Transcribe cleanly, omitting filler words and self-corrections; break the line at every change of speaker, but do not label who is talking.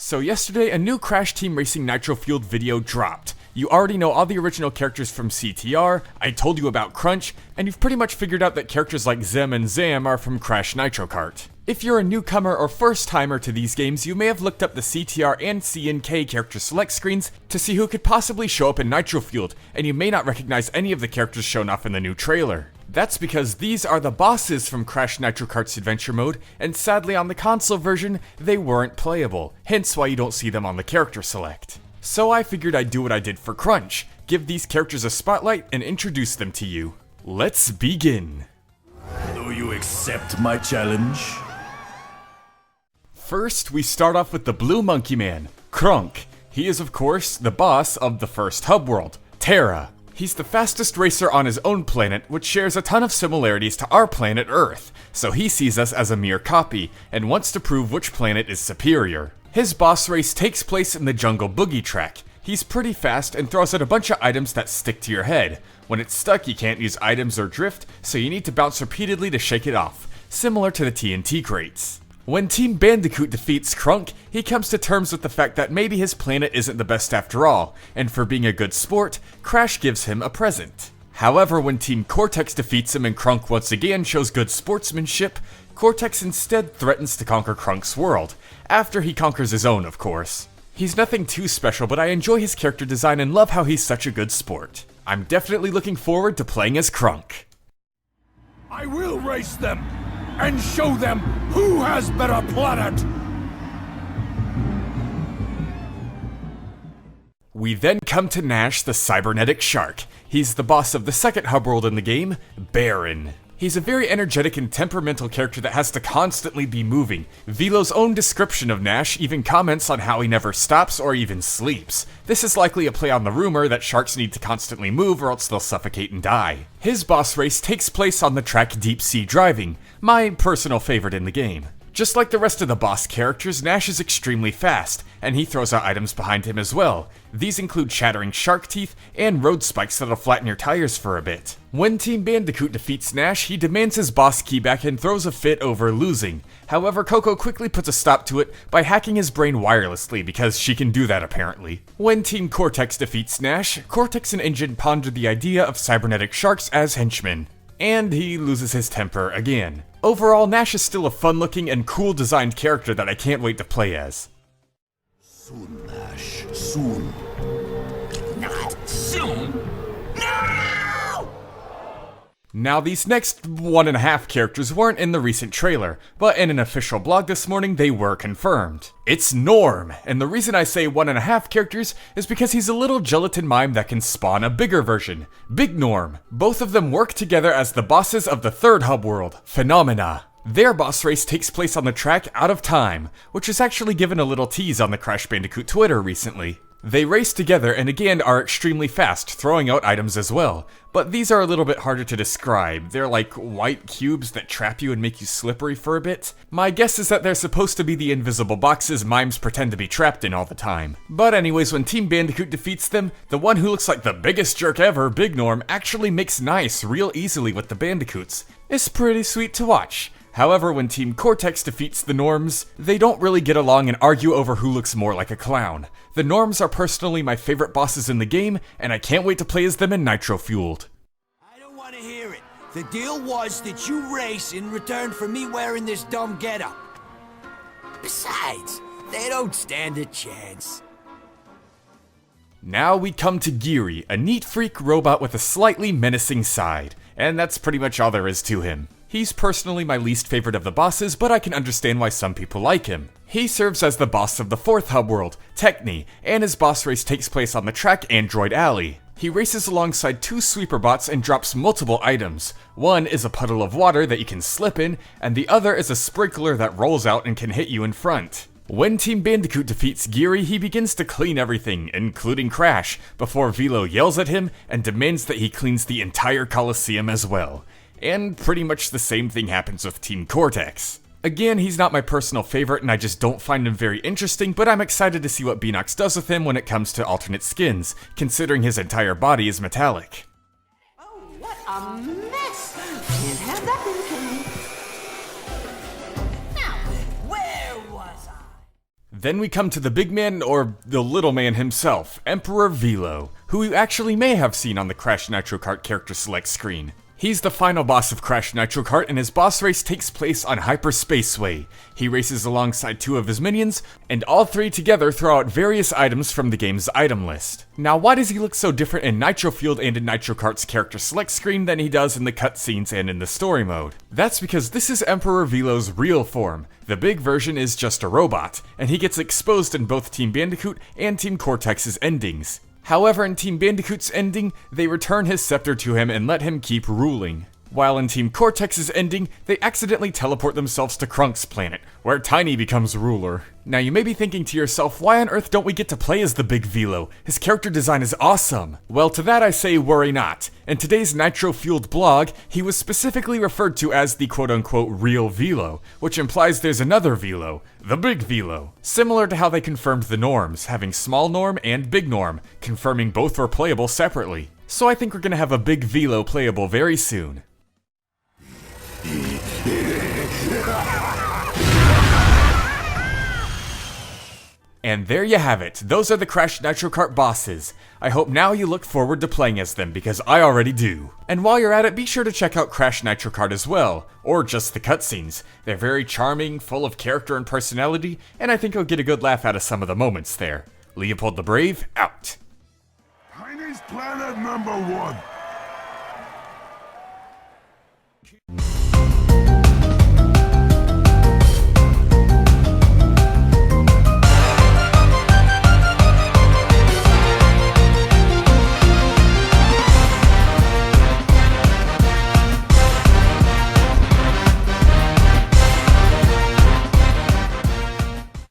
So yesterday, a new Crash Team Racing Nitro-Fueled video dropped. You already know all the original characters from CTR, I told you about Krunk, and you've pretty much figured out that characters like Zem and Zam are from Crash Nitro Kart. If you're a newcomer or first timer to these games, you may have looked up the CTR and CNK character select screens to see who could possibly show up in Nitro-Fueled, and you may not recognize any of the characters shown off in the new trailer. That's because these are the bosses from Crash Nitro Kart's Adventure Mode, and sadly on the console version, they weren't playable, hence why you don't see them on the character select. So I figured I'd do what I did for Crunch, give these characters a spotlight and introduce them to you. Let's begin!
Do you accept my challenge?
First, we start off with the Blue Monkey Man, Krunk. He is of course the boss of the first hub world, Terra. He's the fastest racer on his own planet, which shares a ton of similarities to our planet Earth, so he sees us as a mere copy, and wants to prove which planet is superior. His boss race takes place in the Jungle Boogie track. He's pretty fast and throws out a bunch of items that stick to your head. When it's stuck, you can't use items or drift, so you need to bounce repeatedly to shake it off, similar to the TNT crates. When Team Bandicoot defeats Krunk, he comes to terms with the fact that maybe his planet isn't the best after all, and for being a good sport, Crash gives him a present. However, when Team Cortex defeats him and Krunk once again shows good sportsmanship, Cortex instead threatens to conquer Krunk's world, after he conquers his own, of course. He's nothing too special, but I enjoy his character design and love how he's such a good sport. I'm definitely looking forward to playing as Krunk.
I will race them and show them who has better planet!
We then come to Nash, the cybernetic shark. He's the boss of the second hub world in the game, Baron. He's a very energetic and temperamental character that has to constantly be moving. Velo's own description of Nash even comments on how he never stops or even sleeps. This is likely a play on the rumor that sharks need to constantly move or else they'll suffocate and die. His boss race takes place on the track Deep Sea Driving, my personal favorite in the game. Just like the rest of the boss characters, Nash is extremely fast, and he throws out items behind him as well. These include shattering shark teeth and road spikes that'll flatten your tires for a bit. When Team Bandicoot defeats Nash, he demands his boss key back and throws a fit over losing. However, Coco quickly puts a stop to it by hacking his brain wirelessly because she can do that apparently. When Team Cortex defeats Nash, Cortex and Engine ponder the idea of cybernetic sharks as henchmen. And he loses his temper again. Overall, Nash is still a fun-looking and cool-designed character that I can't wait to play as.
Soon, Nash, soon.
Not soon. No!
Now, these next 1.5 characters weren't in the recent trailer, but in an official blog this morning, they were confirmed. It's Norm, and the reason I say 1.5 characters is because he's a little gelatin mime that can spawn a bigger version, Big Norm. Both of them work together as the bosses of the third hub world, Phenomena. Their boss race takes place on the track Out of Time, which was actually given a little tease on the Crash Bandicoot Twitter recently. They race together and again are extremely fast, throwing out items as well, but these are a little bit harder to describe. They're like white cubes that trap you and make you slippery for a bit. My guess is that they're supposed to be the invisible boxes mimes pretend to be trapped in all the time. But anyways, when Team Bandicoot defeats them, the one who looks like the biggest jerk ever, Big Norm, actually makes nice real easily with the Bandicoots. It's pretty sweet to watch. However, when Team Cortex defeats the Norms, they don't really get along and argue over who looks more like a clown. The Norms are personally my favorite bosses in the game, and I can't wait to play as them in Nitro-Fueled.
I don't want to hear it. The deal was that you race in return for me wearing this dumb getup. Besides, they don't stand a chance.
Now we come to Geary, a neat freak robot with a slightly menacing side, and that's pretty much all there is to him. He's personally my least favorite of the bosses, but I can understand why some people like him. He serves as the boss of the fourth hub world, Techni, and his boss race takes place on the track Android Alley. He races alongside 2 sweeper bots and drops multiple items. One is a puddle of water that you can slip in, and the other is a sprinkler that rolls out and can hit you in front. When Team Bandicoot defeats Geary, he begins to clean everything, including Crash, before Velo yells at him and demands that he cleans the entire Coliseum as well. And pretty much the same thing happens with Team Cortex. Again, he's not my personal favorite and I just don't find him very interesting, but I'm excited to see what Beanox does with him when it comes to alternate skins, considering his entire body is metallic.
Oh, what a mess! Can't have that in, can you? Now, where was I?
Then we come to the big man, or the little man himself, Emperor Velo, who you actually may have seen on the Crash Nitro Kart character select screen. He's the final boss of Crash Nitro Kart, and his boss race takes place on Hyper Spaceway. He races alongside 2 of his minions, and all 3 together throw out various items from the game's item list. Now, why does he look so different in Nitro-Fueled and in Nitro Kart's character select screen than he does in the cutscenes and in the story mode? That's because this is Emperor Velo's real form. The big version is just a robot, and he gets exposed in both Team Bandicoot and Team Cortex's endings. However, in Team Bandicoot's ending, they return his scepter to him and let him keep ruling. While in Team Cortex's ending, they accidentally teleport themselves to Krunk's planet, where Tiny becomes ruler. Now you may be thinking to yourself, why on earth don't we get to play as the big Velo? His character design is awesome. Well, to that I say worry not. In today's Nitro-Fueled blog, he was specifically referred to as the quote-unquote real Velo, which implies there's another Velo, the big Velo. Similar to how they confirmed the norms, having small norm and big norm, confirming both were playable separately. So I think we're gonna have a big Velo playable very soon. And there you have it, those are the Crash Nitro Kart bosses. I hope now you look forward to playing as them, because I already do. And while you're at it, be sure to check out Crash Nitro Kart as well, or just the cutscenes. They're very charming, full of character and personality, and I think you'll get a good laugh out of some of the moments there. LeopoldTheBrave, out.
Tiny's planet number 1.